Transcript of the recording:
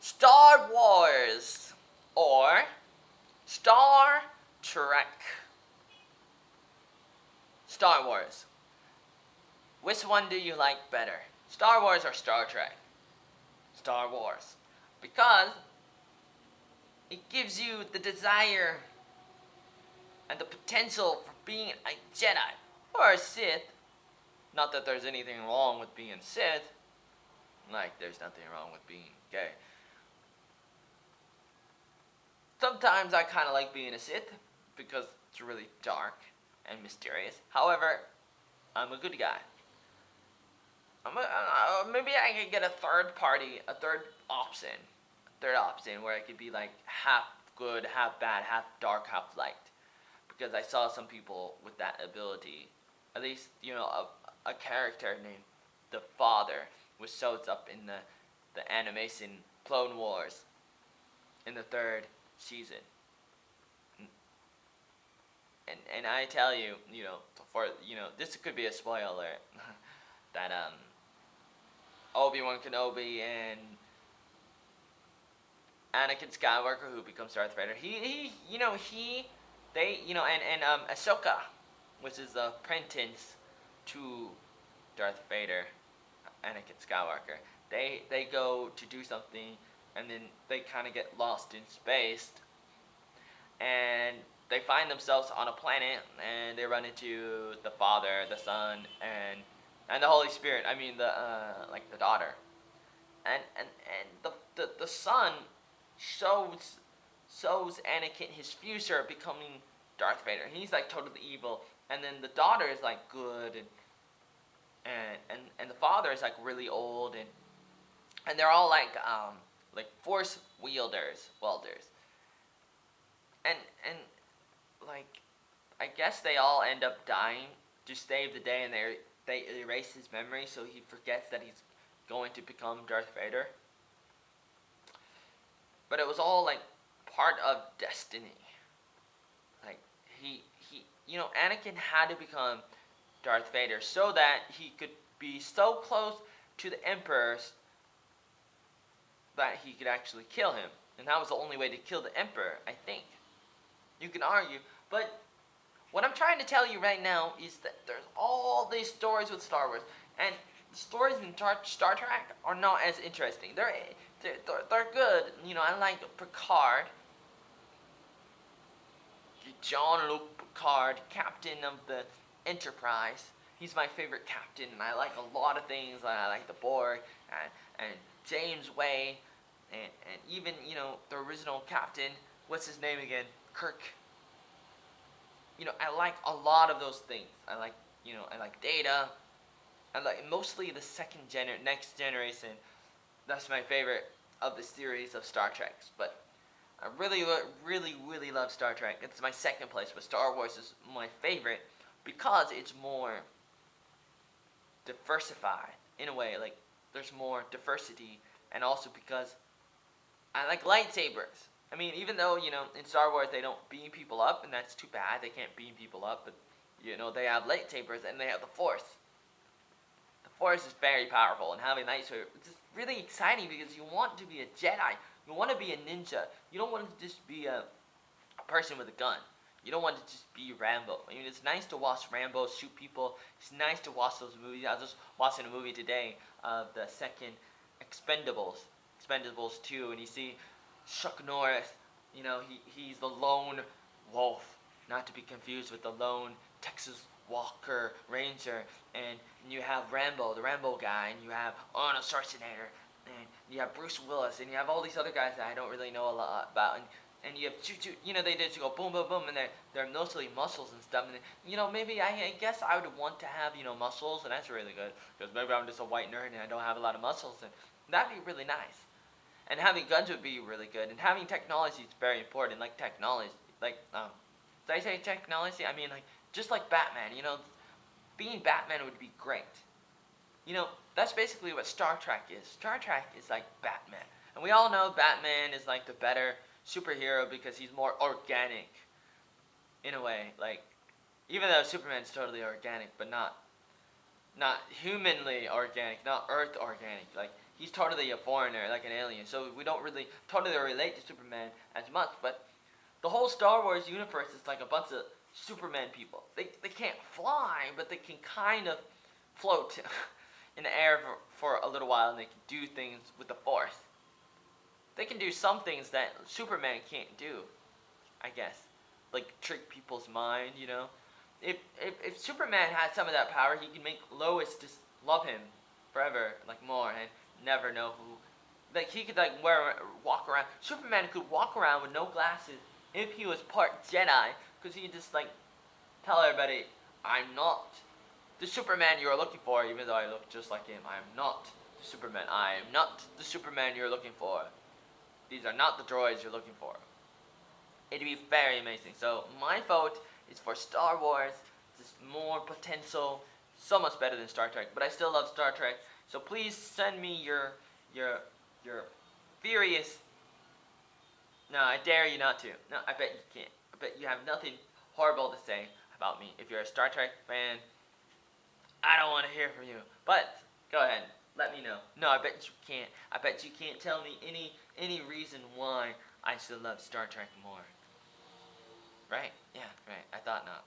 Star Wars or Star Trek? Star Wars. Which one do you like better? Star Wars or Star Trek? Star Wars. Because it gives you the desire and the potential for being a Jedi or a Sith. Not that there's anything wrong with being Sith. Like, there's nothing wrong with being gay. Sometimes I kind of like being a Sith because it's really dark and mysterious. However, I'm a good guy. Maybe I could get a third option where I could be like half good, half bad, half dark, half light. Because I saw some people with that ability. At least, you know, a character named the Father, which shows up in the animation Clone Wars in the 3rd season. And I tell you, you know, this could be a spoiler that Obi-Wan Kenobi and Anakin Skywalker, who becomes Darth Vader, and Ahsoka, which is the apprentice to Darth Vader, Anakin Skywalker, they go to do something, and then they kind of get lost in space, and they find themselves on a planet, and they run into the Father, the Son, and the Holy Spirit. I mean, the daughter, and the Son shows Anakin his future becoming Darth Vader. He's like totally evil, and then the daughter is like good, and the father is like really old, and they're all like force welders, and like I guess they all end up dying to save the day, and they erase his memory so he forgets that he's going to become Darth Vader. But it was all like part of destiny. Like he Anakin had to become Darth Vader so that he could be so close to the Emperor that he could actually kill him. And that was the only way to kill the Emperor, I think. You can argue, but what I'm trying to tell you right now is that there's all these stories with Star Wars, and the stories in Star Trek are not as interesting. They're good. You know, I like Picard. Jean-Luc Picard, captain of the Enterprise. He's my favorite captain, and I like a lot of things. I like the Borg, and James Way, and even, you know, the original captain, what's his name again? Kirk. You know, I like a lot of those things. I like Data. I like mostly the next generation. That's my favorite of the series of Star Treks. But I really, really love Star Trek. It's my second place, but Star Wars is my favorite because it's more diversified in a way. Like, there's more diversity, and also because I like lightsabers. I mean, even though, you know, in Star Wars they don't beam people up, and that's too bad. They can't beam people up, but, you know, they have lightsabers, and they have the Force. The Force is very powerful, and having lightsabers, it's just really exciting because you want to be a Jedi. You want to be a ninja. You don't want to just be a person with a gun. You don't want to just be Rambo. I mean, it's nice to watch Rambo shoot people. It's nice to watch those movies. I was just watching a movie today of the second Expendables 2, and you see Chuck Norris. You know, he's the lone wolf, not to be confused with the lone Texas Walker Ranger. And you have Rambo, the Rambo guy, and you have Arnold Schwarzenegger, and you have Bruce Willis, and you have all these other guys that I don't really know a lot about, and you have you know, they just go boom, boom, boom, and they're mostly muscles and stuff, and, you know, maybe I guess I would want to have, you know, muscles, and that's really good, because maybe I'm just a white nerd and I don't have a lot of muscles, and that'd be really nice, and having guns would be really good, and having technology is very important, like technology, like, did I say technology? I mean, like, just like Batman, you know, being Batman would be great. You know, that's basically what Star Trek is. Star Trek is like Batman. And we all know Batman is like the better superhero because he's more organic. In a way. Like, even though Superman's totally organic, but not humanly organic, not Earth organic. Like, he's totally a foreigner, like an alien. So we don't really totally relate to Superman as much. But the whole Star Wars universe is like a bunch of Superman people. They can't fly, but they can kind of float in the air for a little while, and they can do things with the Force. They can do some things that Superman can't do, I guess. Like trick people's mind, you know? If Superman had some of that power, he could make Lois just love him forever, like more, and never know who. Like he could like walk around. Superman could walk around with no glasses if he was part Jedi, because he could just like tell everybody, I'm not the Superman you're looking for, even though I look just like him. I am not the Superman. I am not the Superman you're looking for. These are not the droids you're looking for. It'd be very amazing. So my vote is for Star Wars. Just more potential, so much better than Star Trek. But I still love Star Trek. So please send me your furious. No, I dare you not to. No, I bet you can't. I bet you have nothing horrible to say about me. If you're a Star Trek fan, I don't want to hear from you. But go ahead, let me know. No, I bet you can't. I bet you can't tell me any reason why I should love Star Trek more. Right? Yeah, right. I thought not.